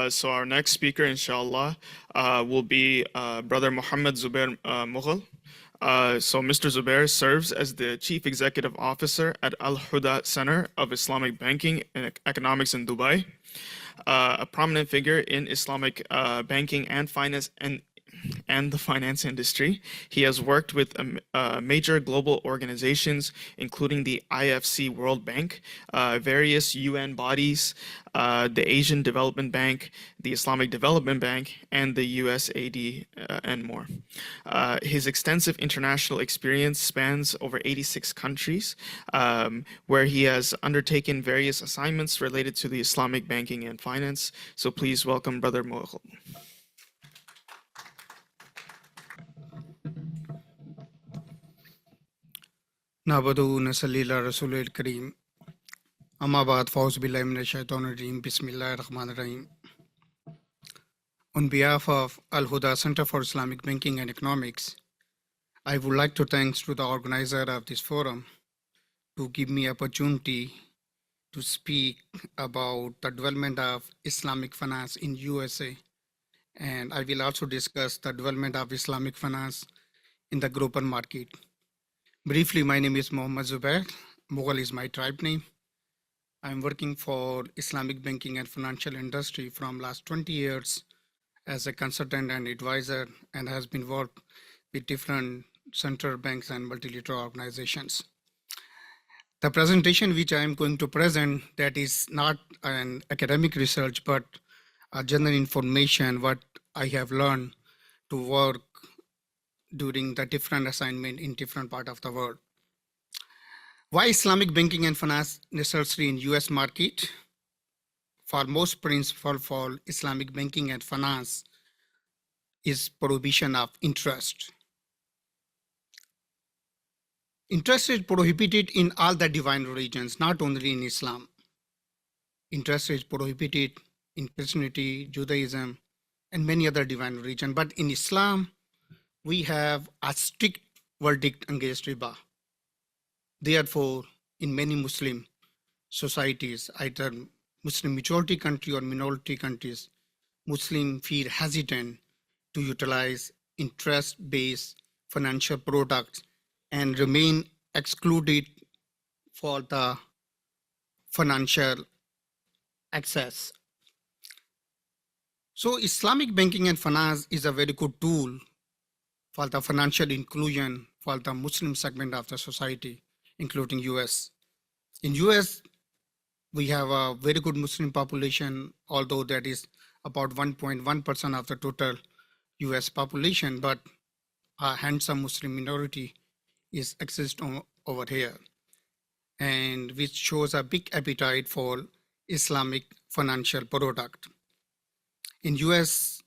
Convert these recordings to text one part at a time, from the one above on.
So our next speaker, inshallah, will be Brother Muhammad Zubair Mughal. So Mr. Zubair serves as the Chief Executive Officer at Al Huda Center of Islamic Banking and Economics in Dubai, a prominent figure in Islamic banking and finance and the finance industry. He has worked with major global organizations, including the IFC World Bank, various UN bodies, the Asian Development Bank, the Islamic Development Bank, and the USAID, and more. His extensive international experience spans over 86 countries, where he has undertaken various assignments related to the Islamic banking and finance. So please welcome Brother Mughal. नाबदू नसलीला रसूल करीम अमाबाद फौज बिल्लाहिमिनश्शैतानिर्रजीम बिस्मिल्लाहिर्रहमानिर्रहीम. On behalf of Al Huda Center for Islamic Banking and Economics, I would like to thanks to the organizer of this forum to give me opportunity to speak about the development of Islamic finance in USA, and I will also discuss the development of Islamic finance in the global market. Briefly, my name is Mohammad Zubair. Mughal is my tribe name. I'm working for Islamic banking and financial industry from last 20 years as a consultant and advisor, and has been worked with different central banks and multilateral organizations. The presentation which I am going to present, that is not an academic research, but a general information what I have learned to work during the different assignment in different part of the world. Why Islamic banking and finance necessary in US market? For most principle for Islamic banking and finance is prohibition of interest. Interest is prohibited in all the divine religions, not only in Islam. Interest is prohibited in Christianity, Judaism, and many other divine religions. But in Islam, we have a strict verdict against riba. Therefore, in many Muslim societies, either Muslim majority country or minority countries, Muslims feel hesitant to utilize interest-based financial products and remain excluded for the financial access. So Islamic banking and finance is a very good tool for the financial inclusion for the Muslim segment of the society, including US. In US, we have a very good Muslim population, although that is about 1.1% of the total US population, but a handsome Muslim minority exists over here, and which shows a big appetite for Islamic financial product. In US,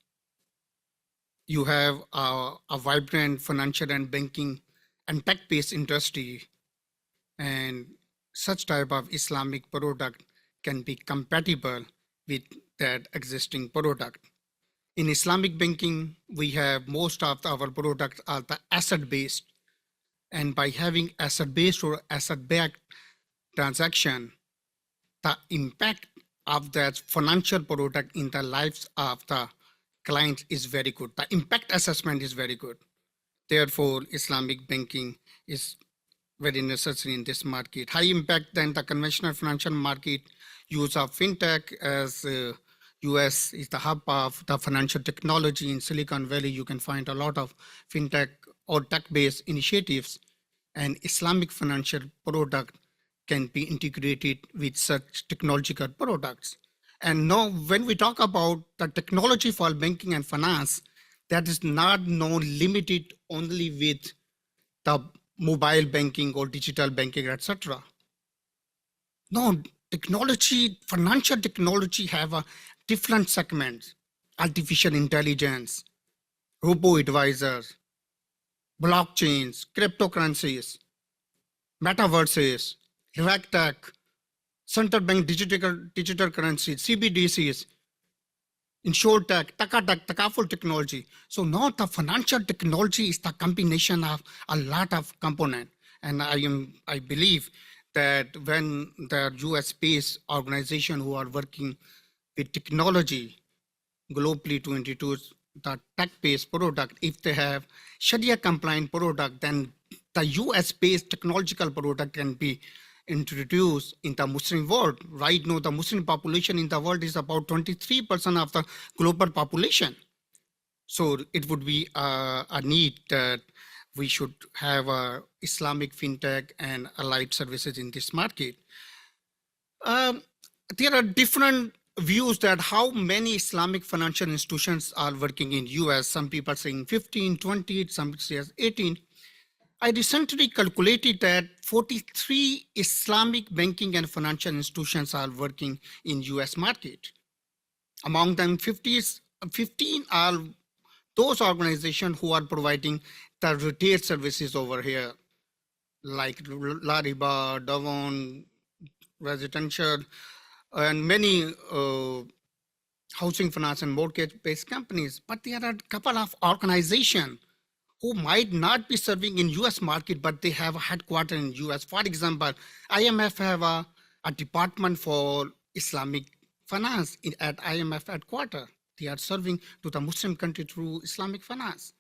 you have a vibrant financial and banking and tech-based industry, and such type of Islamic product can be compatible with that existing product. In Islamic banking, we have most of our products are the asset-based, and by having asset-based or asset-backed transaction, the impact of that financial product in the lives of the client is very good. The impact assessment is very good. Therefore, Islamic banking is very necessary in this market. High impact than the conventional financial market. Use of fintech, as US is the hub of the financial technology. In Silicon Valley, you can find a lot of fintech or tech-based initiatives, and Islamic financial product can be integrated with such technological products. And now, when we talk about the technology for banking and finance, that is not limited only with the mobile banking or digital banking, etc. No, technology, financial technology have a different segments: artificial intelligence, robo-advisors, blockchains, cryptocurrencies, metaverses, RegTech, central bank digital currencies, CBDCs, InsurTech, TakaTech, Takaful technology. So now the financial technology is the combination of a lot of components. And I believe that when the US-based organization who are working with technology globally to introduce the tech-based product. If they have Sharia-compliant product, then the US-based technological product can be introduced in the Muslim world. Right now, the Muslim population in the world is about 23% of the global population. So it would be a need that we should have Islamic fintech and allied services in this market. There are different views that how many Islamic financial institutions are working in US. Some people are saying 15, 20, some say 18. I recently calculated that 43 Islamic banking and financial institutions are working in US market. Among them, 15 are those organizations who are providing the retail services over here, like Lariba, Davon, Residential, and many housing finance and mortgage-based companies. But there are a couple of organizations who might not be serving in US market, but they have a headquarters in US. For example, IMF have a department for Islamic finance at IMF headquarters. They are serving to the Muslim country through Islamic finance.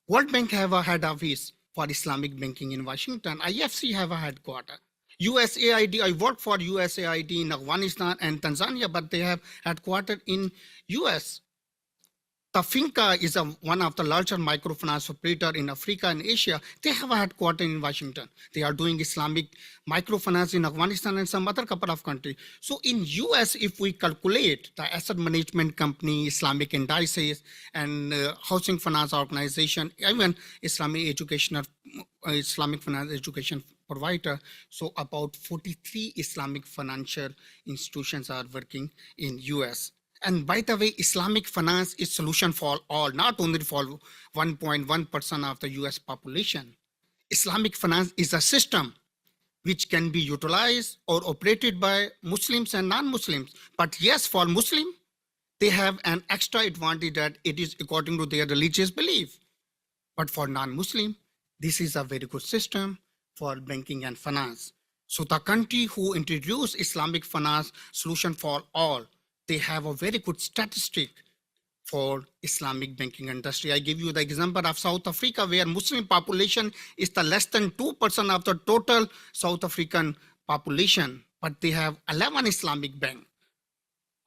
World Bank have a head office for Islamic banking in Washington. IFC have a headquarters. USAID, I work for USAID in Afghanistan and Tanzania, but they have headquartered in US. Tafinka is one of the larger microfinance operator in Africa and Asia. They have a headquarters in Washington. They are doing Islamic microfinance in Afghanistan and some other couple of countries. So in US, if we calculate the asset management company, Islamic indices, and housing finance organization, even Islamic finance education provider, so about 43 Islamic financial institutions are working in US. And by the way, Islamic finance is solution for all, not only for 1.1% of the US population. Islamic finance is a system which can be utilized or operated by Muslims and non-Muslims. But yes, for Muslim, they have an extra advantage that it is according to their religious belief. But for non-Muslim, this is a very good system for banking and finance. So the country who introduced Islamic finance solution for all, they have a very good statistic for Islamic banking industry. I give you the example of South Africa, where Muslim population is the less than 2% of the total South African population, but they have 11 Islamic bank.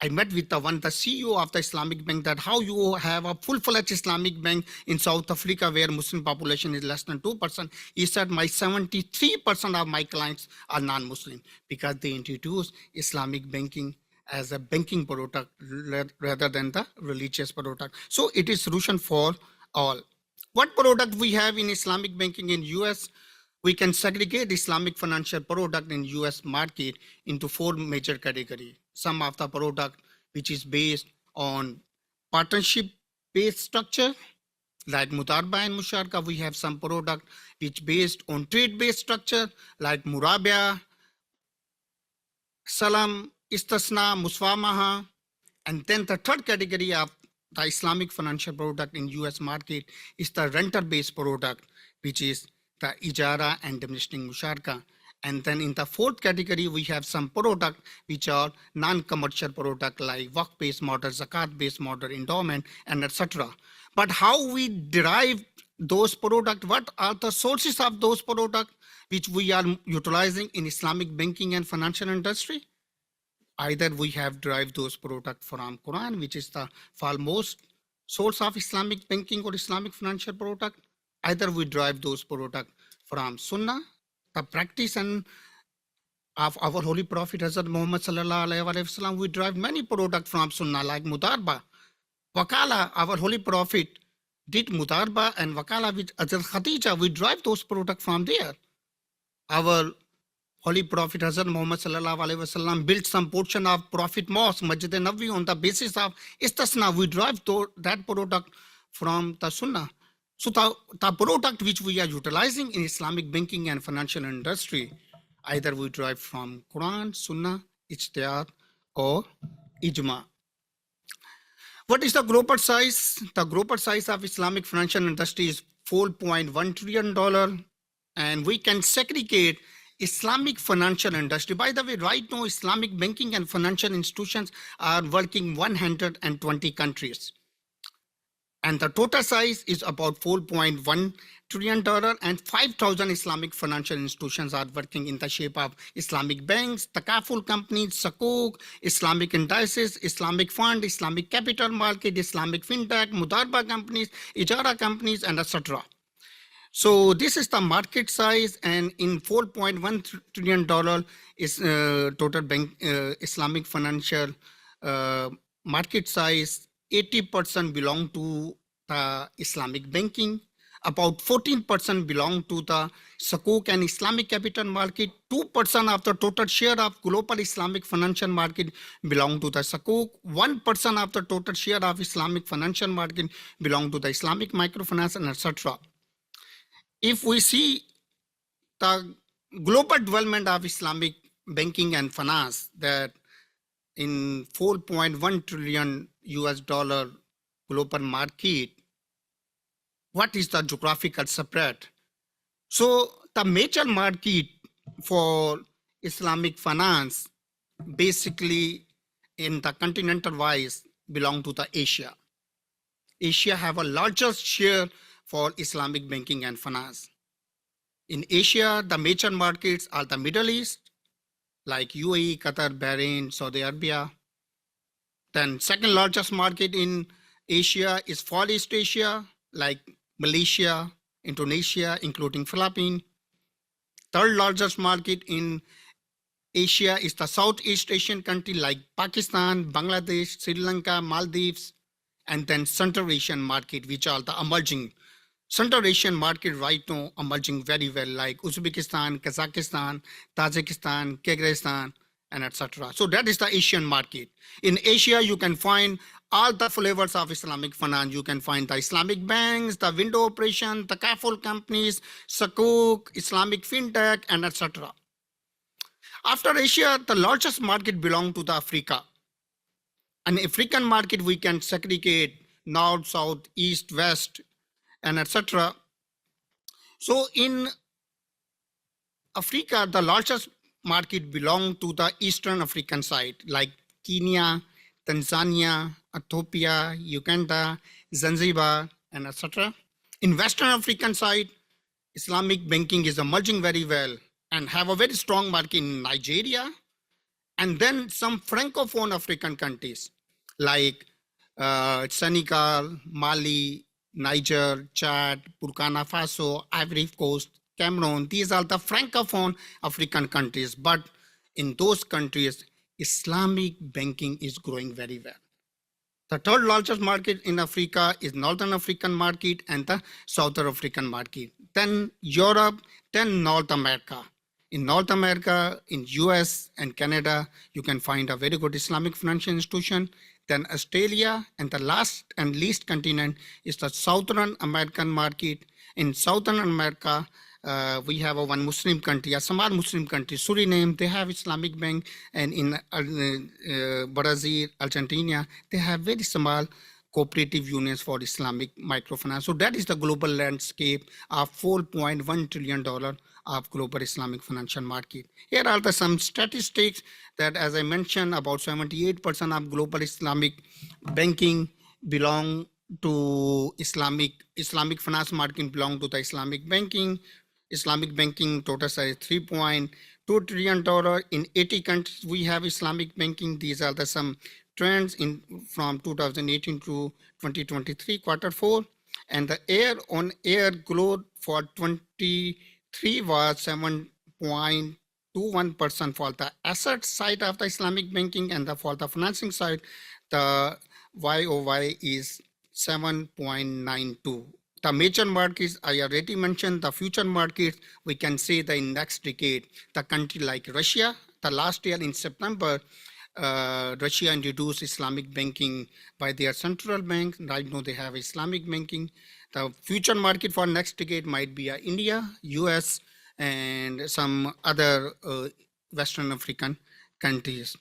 I met with the CEO of the Islamic bank, that how you have a full-fledged Islamic bank in South Africa where Muslim population is less than 2%. He said my 73% of my clients are non-Muslim because they introduce Islamic banking as a banking product rather than the religious product. So it is solution for all. What product we have in Islamic banking in US? We can segregate Islamic financial product in US market into 4 major categories. Some of the product which is based on partnership-based structure, like Mudarba and Musharka. We have some product which based on trade-based structure, like Murabia, Salam, Istasna, Muswamaha. And then the third category of the Islamic financial product in US market is the renter-based product, which is the Ijara and diminishing Musharka. And then in the fourth category, we have some product which are non-commercial product like work-based model, zakat-based model, endowment, and etc. But how we derive those products, what are the sources of those products which we are utilizing in Islamic banking and financial industry? Either we have derived those products from Quran, which is the foremost source of Islamic banking or Islamic financial product. Either we derive those products from Sunnah, the practice and of our Holy Prophet Hazrat Muhammad sallallahu alaihi wasallam. We derive many products from Sunnah, like Mudarba, Wakala. Our Holy Prophet did Mudarba and Wakala with Hazrat Khadija. We derive those products from there. Our Holy Prophet Hazrat Muhammad sallallahu alaihi wasallam built some portion of Prophet Mosque, Masjid Nabawi, on the basis of Istasna. We derive that product from the Sunnah. So the product which we are utilizing in Islamic banking and financial industry, either we derive from Quran, Sunnah, Ijtihad, or Ijma. What is the global size? The global size of Islamic financial industry is $4.1 trillion. And we can segregate Islamic financial industry. By the way, right now, Islamic banking and financial institutions are working 120 countries. And the total size is about $4.1 trillion, and 5,000 Islamic financial institutions are working in the shape of Islamic banks, takaful companies, sukuk, Islamic indices, Islamic fund, Islamic capital market, Islamic fintech, mudarba companies, ijara companies, and etc. So this is the market size, and in $4.1 trillion is total bank Islamic financial market size. 80% belong to the Islamic banking. About 14% belong to the Sukuk and Islamic capital market. 2% of the total share of global Islamic financial market belong to the Sukuk. 1% of the total share of Islamic financial market belong to the Islamic microfinance, and etc. If we see the global development of Islamic banking and finance, that in 4.1 trillion US dollar global market, what is the geographical spread? So the major market for Islamic finance basically in the continental wise belong to the Asia. Asia have a largest share for Islamic banking and finance. In Asia, the major markets are the Middle East, like UAE, Qatar, Bahrain, Saudi Arabia. Then second largest market in Asia is Far East Asia, like Malaysia, Indonesia, including Philippines. Third largest market in Asia is the Southeast Asian country like Pakistan, Bangladesh, Sri Lanka, Maldives, and then Central Asian market, which are the emerging. Central Asian market right now emerging very well, like Uzbekistan, Kazakhstan, Tajikistan, Kyrgyzstan, and etc. So that is the Asian market. In Asia, you can find all the flavors of Islamic finance. You can find the Islamic banks, the window operation, the kaful companies, sukuk, Islamic fintech, and etc. After Asia, the largest market belong to the Africa. An African market we can segregate north, south, east, west, and etc. So in Africa, the largest market belong to the Eastern African side, like Kenya, Tanzania, Ethiopia, Uganda, Zanzibar, and etc. In Western African side, Islamic banking is emerging very well and have a very strong market in Nigeria, and then some Francophone African countries like Senegal, Mali, Niger, Chad, Burkina Faso, Ivory Coast, Cameroon. These are the Francophone African countries. But in those countries, Islamic banking is growing very well. The third largest market in Africa is Northern African market and the Southern African market. Then Europe, then North America. In North America, in US and Canada, you can find a very good Islamic financial institution. Then Australia, and the last and least continent is the Southern American market. In Southern America, we have one Muslim country, a small Muslim country, Suriname, they have Islamic bank, and in Brazil, Argentina, they have very small cooperative unions for Islamic microfinance. So that is the global landscape of $4.1 trillion of global Islamic financial market. Here are some statistics that, as I mentioned, about 78% of global Islamic banking belong to Islamic finance market belong to the Islamic banking. Islamic banking total size $3.2 trillion. In 80 countries, we have Islamic banking. These are some trends from 2018 to 2023, quarter 4. And the year-on-year growth for 23 was 7.21% for the asset side of the Islamic banking, and for the financing side, the YOY is 7.92. The major markets I already mentioned. The future markets, we can say that in next decade, the country like Russia, the last year in September, Russia introduced Islamic banking by their central bank. Right now they have Islamic banking. The future market for next decade might be India, US, and some other Western African countries.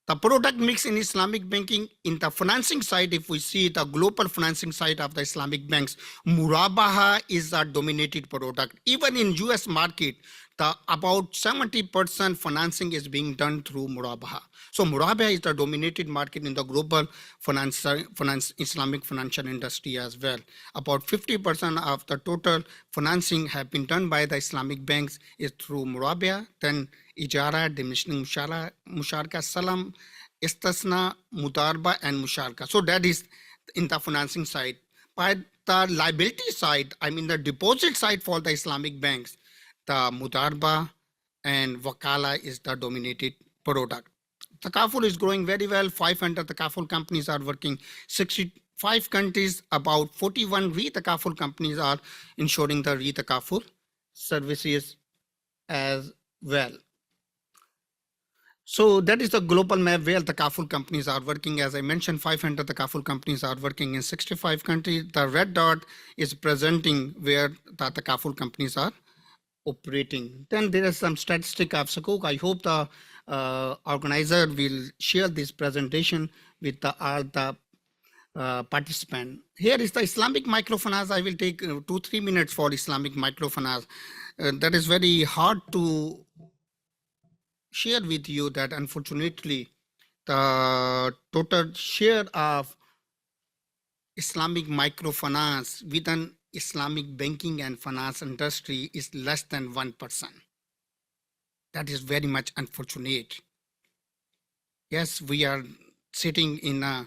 The product mix in Islamic banking, in the financing side, if we see the global financing side of the Islamic banks, Murabaha is a dominated product. Even in US market, about 70% financing is being done through Murabaha. So Murabaha is the dominated market in the global Islamic financial industry as well. About 50% of the total financing have been done by the Islamic banks is through Murabaha, then Ijara, diminishing Musharka, Salam, Istasna, Mudarba, and Musharka. So that is in the financing side. By the liability side, I mean the deposit side for the Islamic banks, the Mudarba and Wakala is the dominated product. Takaful is growing very well. 500 Takaful companies are working. 65 countries, about 41 re-Takaful companies are ensuring the re-Takaful services as well. So that is the global map where the Takaful companies are working. As I mentioned, 500 Takaful companies are working in 65 countries. The red dot is presenting where the Takaful companies are operating. Then there is some statistic of Sukuk. I hope the organizer will share this presentation with all the participant. Here is the Islamic microfinance. I will take 2-3 minutes for Islamic microfinance. That is very hard to share with you that unfortunately the total share of Islamic microfinance within Islamic banking and finance industry is less than 1%. That is very much unfortunate. Yes, we are sitting in a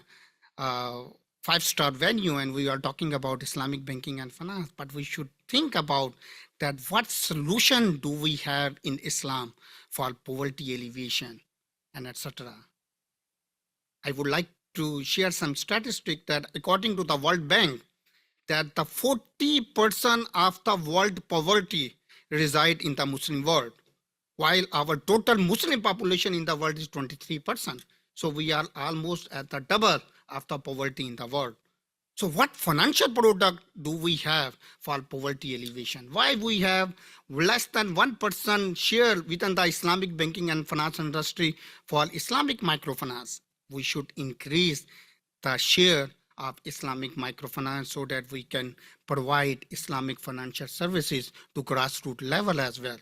5-star venue and we are talking about Islamic banking and finance, but we should think about that what solution do we have in Islam for poverty alleviation and etc. I would like to share some statistic that according to the World Bank, that the 40% of the world poverty reside in the Muslim world, while our total Muslim population in the world is 23%. So we are almost at the double of the poverty in the world. So what financial product do we have for poverty alleviation? Why we have less than 1% share within the Islamic banking and finance industry for Islamic microfinance? We should increase the share of Islamic microfinance so that we can provide Islamic financial services to grassroots level as well.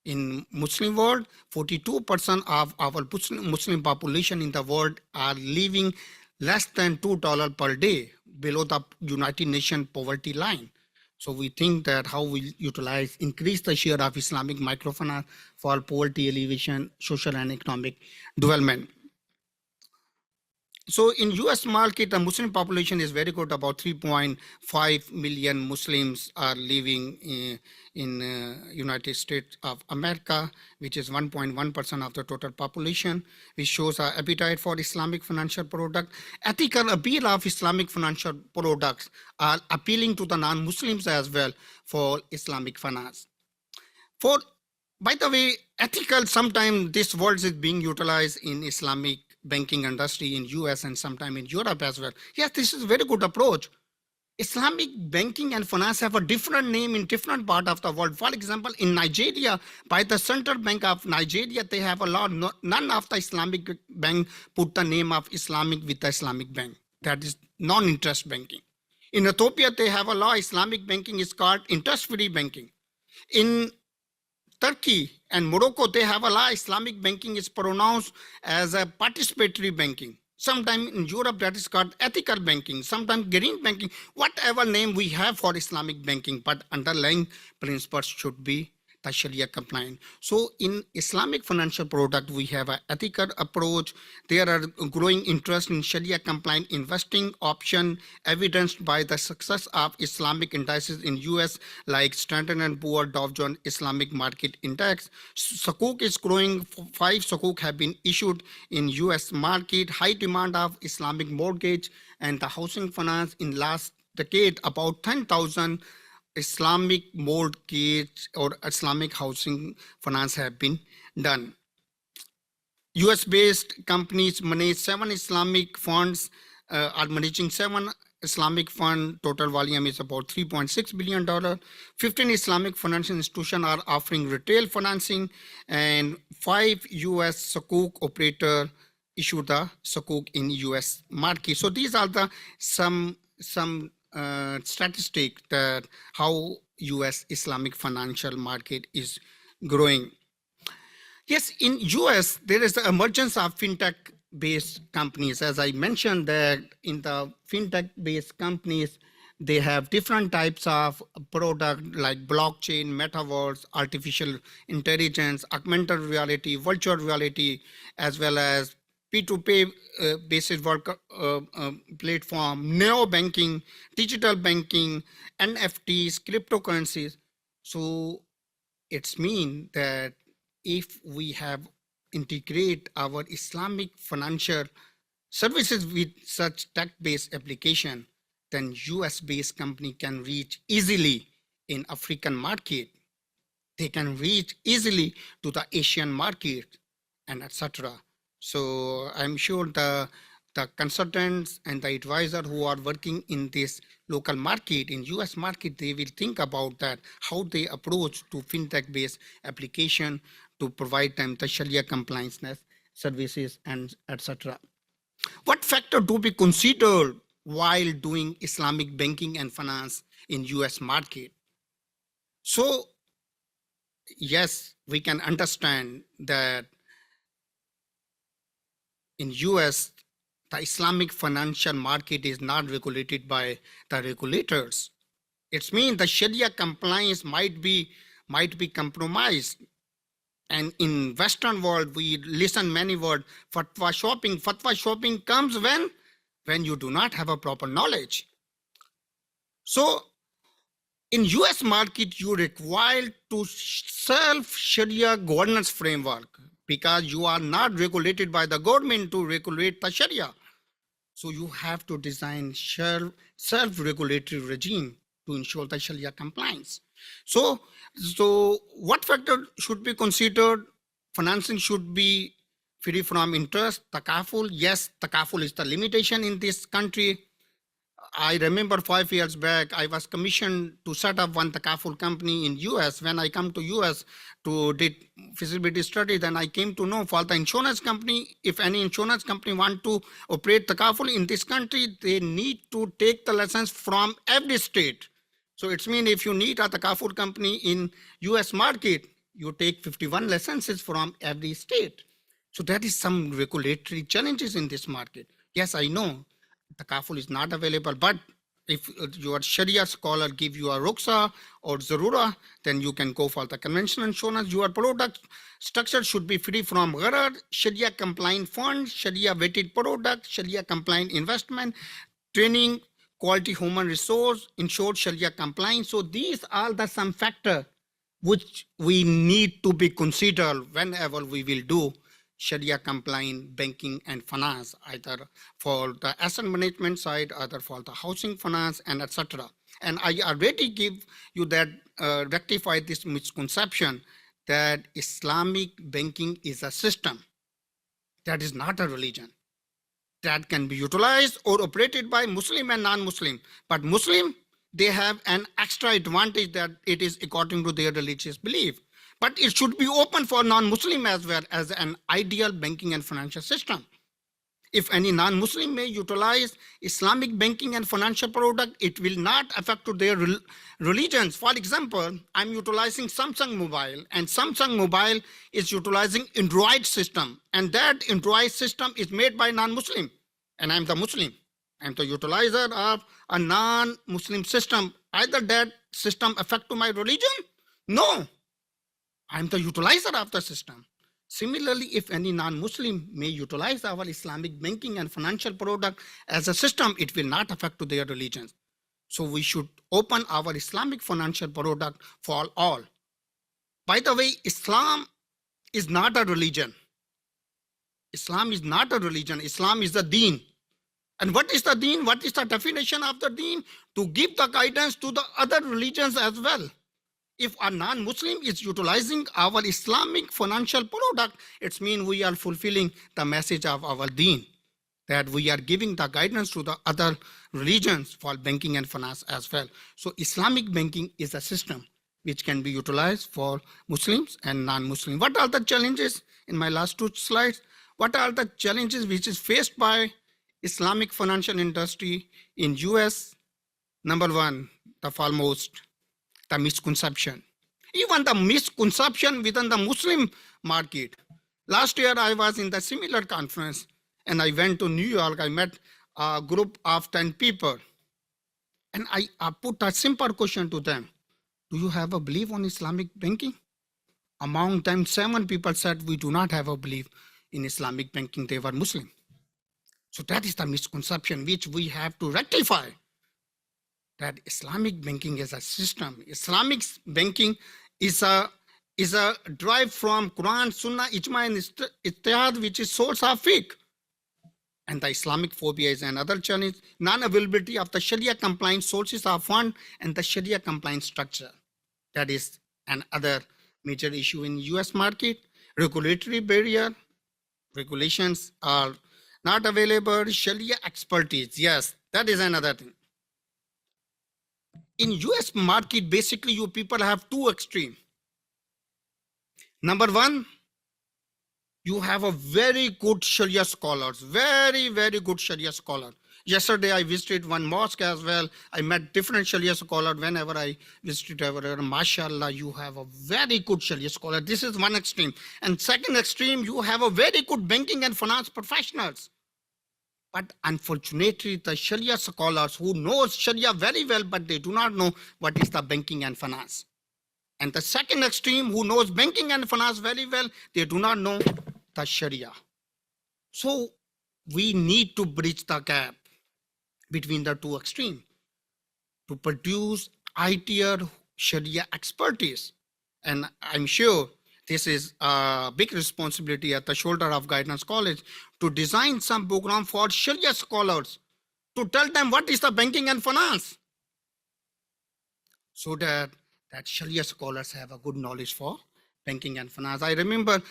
In Muslim world, 42% of our Muslim population in the world are living less than $2 per day below the United Nations poverty line. So we think that how we utilize, increase the share of Islamic microfinance for poverty alleviation, social and economic development. So in US market, the Muslim population is very good. About 3.5 million Muslims are living in United States of America, which is 1.1% of the total population, which shows our appetite for Islamic financial product. Ethical appeal of Islamic financial products are appealing to the non-Muslims as well for Islamic finance. By the way, ethical, sometimes this word is being utilized in Islamic banking industry in US and sometime in Europe as well. Yes, this is a very good approach. Islamic banking and finance have a different name in different part of the world. For example, in Nigeria, by the Central Bank of Nigeria, they have a law, none of the Islamic bank put the name of Islamic with the Islamic bank. That is non-interest banking. In Ethiopia, they have a law, Islamic banking is called interest-free banking. In Turkey and Morocco, they have a law, Islamic banking is pronounced as a participatory banking. Sometimes in Europe, that is called ethical banking, sometimes green banking, whatever name we have for Islamic banking, but underlying principles should be the Sharia compliant. So in Islamic financial product, we have an ethical approach. There are growing interest in Sharia compliant investing option, evidenced by the success of Islamic indices in US like Standard & Poor's Dow Jones Islamic Market Index. Sukuk is growing. 5 Sukuk have been issued in US market. High demand of Islamic mortgage and the housing finance in last decade, about 10,000 Islamic mortgage or Islamic housing finance have been done. US-based companies manage 7 Islamic funds, are managing 7 Islamic fund. Total volume is about $3.6 billion. 15 Islamic financial institutions are offering retail financing, and 5 US Sukuk operator issue the Sukuk in US market. So these are the some statistic that how US Islamic financial market is growing. Yes, in US, there is the emergence of fintech-based companies. As I mentioned that in the fintech-based companies, they have different types of product like blockchain, metaverse, artificial intelligence, augmented reality, virtual reality, as well as P2P basis work platform, neo banking, digital banking, NFTs, cryptocurrencies. So it's mean that if we have integrate our Islamic financial services with such tech-based application, then US-based company can reach easily in African market. They can reach easily to the Asian market and etc. So I'm sure the consultants and the advisor who are working in this local market, in US market, they will think about that, how they approach to fintech based application to provide them the Sharia compliance services and etc. What factor to be considered while doing Islamic banking and finance in US market? So yes, we can understand that in US, the Islamic financial market is not regulated by the regulators. It means the Sharia compliance might be compromised. And in Western world, we listen many words, fatwa shopping. Fatwa shopping comes when you do not have a proper knowledge. So in US market, you require to self Sharia governance framework because you are not regulated by the government to regulate the Sharia. So you have to design self-regulatory regime to ensure the Sharia compliance. So what factor should be considered? Financing should be free from interest. Takaful, yes, takaful is the limitation in this country. I remember 5 years back, I was commissioned to set up one takaful company in US. When I come to US to did feasibility study, then I came to know for the insurance company, if any insurance company want to operate takaful in this country, they need to take the license from every state. So it's mean if you need a takaful company in US market, you take 51 licenses from every state. So that is some regulatory challenges in this market. Yes, I know takaful is not available, but if your Sharia scholar give you a ruksa or zarura, then you can go for the conventional insurance. Your product structure should be free from gharar, Sharia compliant fund, Sharia weighted product, Sharia compliant investment, training, quality human resource, ensured Sharia compliance. So these are the some factor which we need to be considered whenever we will do Sharia compliant banking and finance, either for the asset management side, either for the housing finance and etc. And I already give you that rectify this misconception that Islamic banking is a system. That is not a religion. That can be utilized or operated by Muslim and non-Muslim. But Muslim, they have an extra advantage that it is according to their religious belief. But it should be open for non-Muslim as well as an ideal banking and financial system. If any non-Muslim may utilize Islamic banking and financial product, it will not affect to their religions. For example, I'm utilizing Samsung Mobile, and Samsung Mobile is utilizing Android system, and that Android system is made by non-Muslim, and I'm the Muslim. I'm the utilizer of a non-Muslim system. Either that system affect to my religion? No, I'm the utilizer of the system. Similarly, if any non-Muslim may utilize our Islamic banking and financial product as a system, it will not affect to their religions. So we should open our Islamic financial product for all. By the way, Islam is not a religion. Islam is not a religion. Islam is the deen. And what is the deen? What is the definition of the deen? To give the guidance to the other religions as well. If a non-Muslim is utilizing our Islamic financial product, it means we are fulfilling the message of our deen, that we are giving the guidance to the other religions for banking and finance as well. So Islamic banking is a system which can be utilized for Muslims and non-Muslims. What are the challenges in my last 2 slides? What are the challenges which is faced by Islamic financial industry in US? Number one, the foremost, the misconception. even the misconception within the Muslim market. Last year, I was in the similar conference and I went to New York. I met a group of 10 people and I put a simple question to them. Do you have a belief on Islamic banking? Among them, 7 people said, we do not have a belief in Islamic banking. They were Muslim. So that is the misconception which we have to rectify. That Islamic banking is a system. Islamic banking is a derived from Quran, Sunnah, Ijma, and Ijtihad, which is source of fiqh. And the Islamic phobia is another challenge. Non-availability of the Sharia compliant sources of fund and the Sharia compliant structure. That is another major issue in US market. Regulatory barrier. Regulations are not available. Sharia expertise. Yes, that is another thing. In US market, basically you people have two extremes. Number one, you have a very good Sharia scholars, very, very good Sharia scholar. Yesterday, I visited one mosque as well. I met different Sharia scholars whenever I visited over there. MashaAllah, you have a very good Sharia scholar. This is one extreme. And second extreme, you have a very good banking and finance professionals. But unfortunately, the Sharia scholars who know Sharia very well, but they do not know what is the banking and finance. And the second extreme, who knows banking and finance very well, they do not know the Sharia. So we need to bridge the gap between the two extremes to produce high-tier Sharia expertise. And I'm sure this is a big responsibility at the shoulder of Guidance College to design some program for Sharia scholars to tell them what is the banking and finance, so that Sharia scholars have a good knowledge for banking and finance. I remember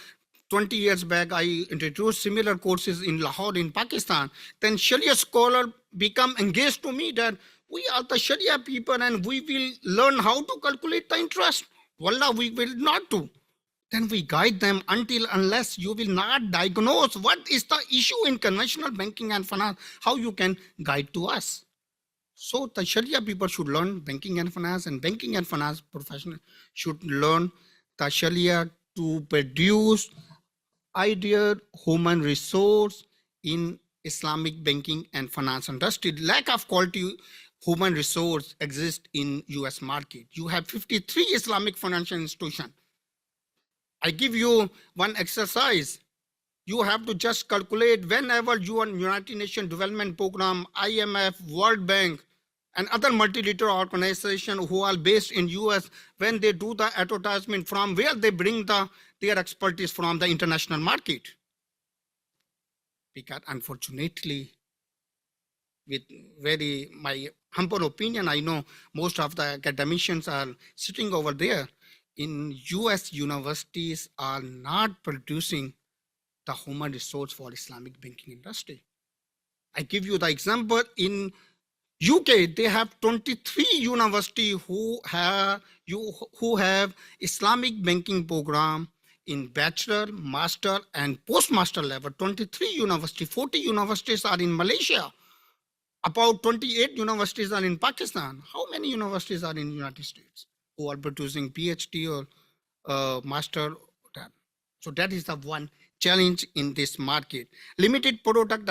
20 years back, I introduced similar courses in Lahore in Pakistan. Then Sharia scholar become engaged to me that we are the Sharia people and we will learn how to calculate the interest. Wallah, we will not do. Then we guide them unless you will not diagnose what is the issue in conventional banking and finance, how you can guide to us. So the Sharia people should learn banking and finance professionals should learn the Sharia to produce ideal human resource in Islamic banking and finance industry. Lack of quality human resource exists in US market. You have 53 Islamic financial institutions. I give you one exercise. You have to just calculate whenever you are United Nations Development Program, IMF, World Bank, and other multilateral organizations who are based in US, when they do the advertisement, from where they bring their expertise from the international market. Because unfortunately, with my humble opinion, I know most of the academicians are sitting over there. In US universities are not producing the human resource for Islamic banking industry. I give you the example. In UK, they have 23 universities who have Islamic banking program in bachelor, master, and postmaster level. 23 universities, 40 universities are in Malaysia. About 28 universities are in Pakistan. How many universities are in the United States who are producing PhD or master? So that is the one challenge in this market. Limited product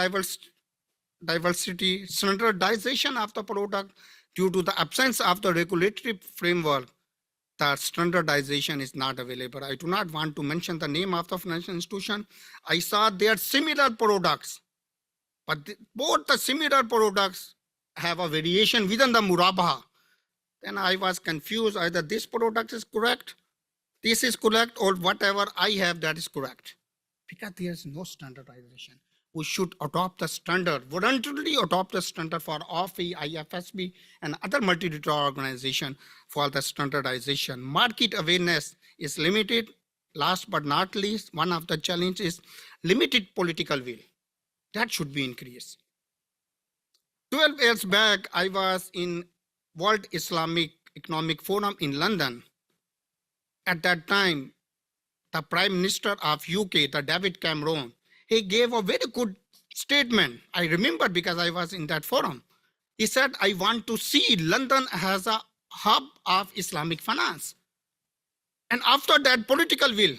diversity, standardization of the product due to the absence of the regulatory framework. The standardization is not available. I do not want to mention the name of the financial institution. I saw their similar products, but both the similar products have a variation within the murabaha. Then I was confused, either this product is correct, this is correct, or whatever I have, that is correct. Because there is no standardization. We should adopt the standard, voluntarily adopt the standard for OFI, IFSB, and other multilateral organizations for the standardization. Market awareness is limited. Last but not least, one of the challenges is limited political will. That should be increased. 12 years back, I was in World Islamic Economic Forum in London. At that time, the Prime Minister of UK, the David Cameron, he gave a very good statement. I remember because I was in that forum. He said, I want to see London as a hub of Islamic finance. And after that political will,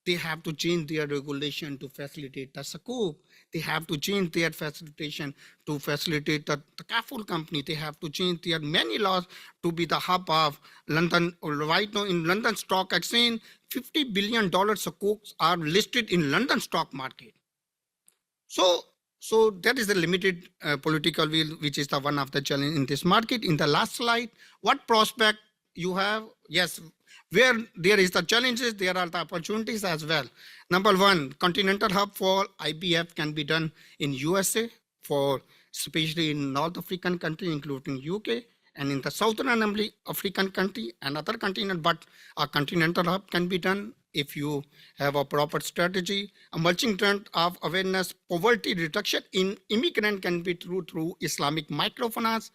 they have to change their regulation to facilitate the sukuk. They have to change their facilitation to facilitate the Kaful company. They have to change their many laws to be the hub of London. Right now in London Stock Exchange, $50 billion sukuks are listed in London stock market. So that is the limited political will, which is the one of the challenge in this market. In the last slide, what prospect you have? Yes, where there is the challenges, there are the opportunities as well. Number one, continental hub for IBF can be done in USA, for especially in North African country, including UK, and in the Southern African country and other continent, but a continental hub can be done if you have a proper strategy. Emerging trend of awareness, poverty reduction in immigrant can be through Islamic microfinance.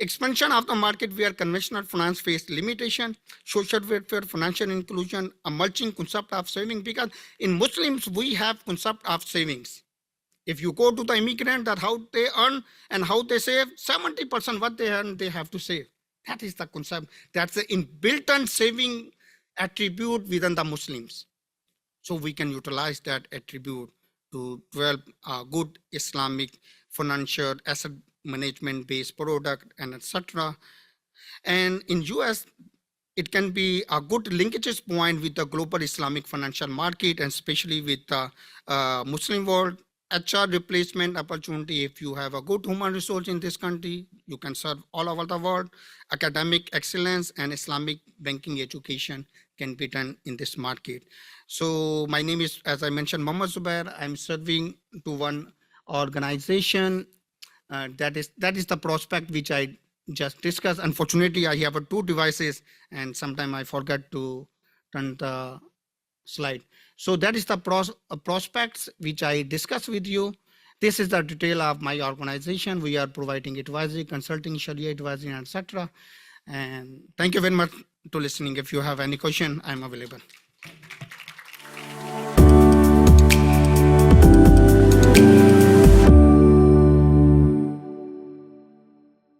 Expansion of the market where conventional finance face limitation, social welfare, financial inclusion, emerging concept of saving, because in Muslims we have concept of savings. If you go to the immigrant, that how they earn and how they save, 70% what they earn, they have to save. That is the concept. That's the inbuilt saving attribute within the Muslims. So we can utilize that attribute to develop a good Islamic financial asset management based product and etc. And in US, it can be a good linkages point with the global Islamic financial market, and especially with the Muslim world. HR replacement opportunity. If you have a good human resource in this country, you can serve all over the world. Academic excellence and Islamic banking education can be done in this market. So my name is, as I mentioned, Mohammad Zubair. I'm serving to one organization. That is the prospect which I just discussed. Unfortunately, I have two devices, and sometimes I forget to turn the slide. So that is the prospects which I discussed with you. This is the detail of my organization. We are providing advisory, consulting, Sharia advisory, etc. And thank you very much to listening. If you have any question, I'm available.